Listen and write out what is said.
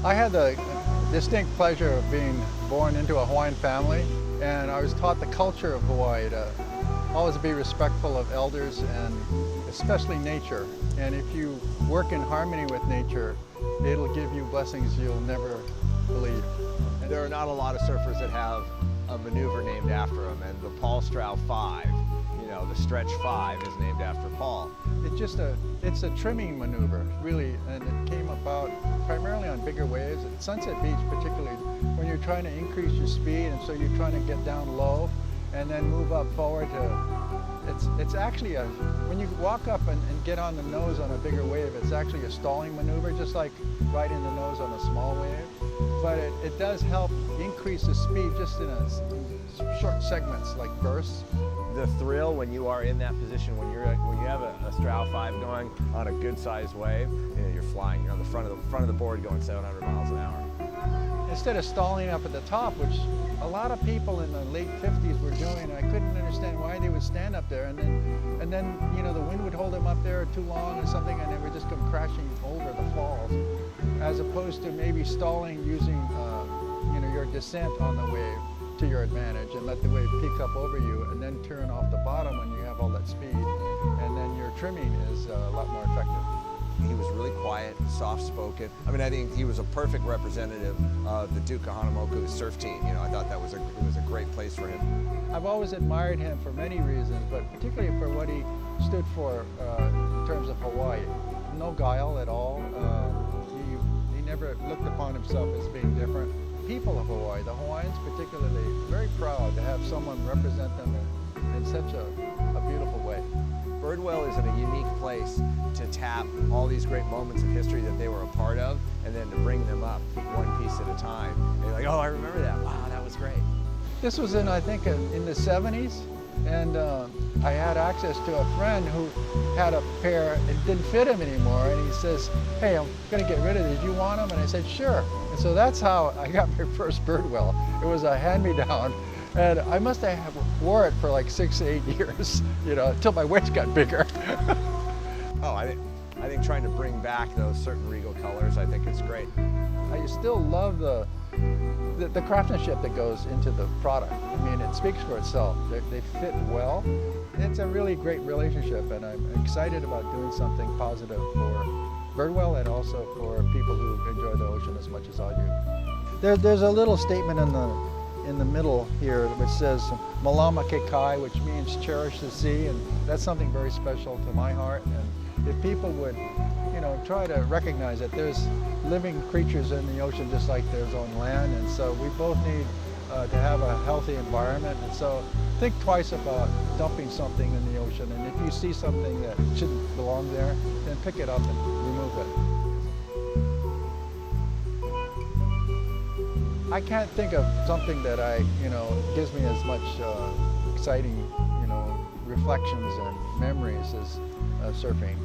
I had the distinct pleasure of being born into a Hawaiian family, and I was taught the culture of Hawaii to always be respectful of elders and especially nature. And if you work in harmony with nature, it'll give you blessings you'll never believe. There are not a lot of surfers that have a maneuver named after them, and the Paul Strauch 5, the stretch 5 is named after Paul. It's a trimming maneuver, really, and it came about primarily on bigger waves. At Sunset Beach particularly, when you're trying to increase your speed, and so you're trying to get down low and then move up forward it's actually when you walk up and get on the nose on a bigger wave, it's actually a stalling maneuver, just like riding the nose on a small wave. But it does help increase the speed just in short segments, like bursts. The thrill when you are in that position, when you have a Strauch 5 going on a good sized wave, you're flying. You're on the front of the board going 700 miles an hour. Instead of stalling up at the top, which a lot of people in the late 50s were doing, I couldn't understand why they would stand up there, and then the wind would hold them up there too long or something, and they would just come crashing over the falls, as opposed to maybe stalling using your descent on the wave to your advantage and let the wave peak up over you and then turn off the bottom when you have all that speed, and then your trimming is a lot more effective. He was really quiet, soft-spoken. I mean, I think he was a perfect representative of the Duke Kahanamoku surf team. I thought it was a great place for him. I've always admired him for many reasons, but particularly for what he stood for in terms of Hawaii. No guile at all. He never looked upon himself as being different. People of Hawaii, the Hawaiians particularly, very proud to have someone represent them in such a beautiful way. Birdwell is in a unique place to tap all these great moments of history that they were a part of, and then to bring them up one piece at a time. And you're like, oh, I remember that. Wow, that was great. This was I think in the 70s, and I had access to a friend who had a pair. It didn't fit him anymore, and he says, hey, I'm going to get rid of these. You want them? And I said, sure. And so that's how I got my first Birdwell. It was a hand-me-down. And I must have wore it for like 6 to 8 years, until my waist got bigger. Oh, I think trying to bring back those certain regal colors, I think is great. I still love the craftsmanship that goes into the product. I mean, it speaks for itself. They fit well. It's a really great relationship, and I'm excited about doing something positive for Birdwell and also for people who enjoy the ocean as much as I do. There's a little statement in the middle here which says Malama Kekai, which means cherish the sea, and that's something very special to my heart. And if people would try to recognize that there's living creatures in the ocean just like there's on land, and so we both need to have a healthy environment, and so think twice about dumping something in the ocean, and if you see something that shouldn't belong there, then pick it up and remove it. I can't think of something that gives me as much exciting, reflections and memories as surfing.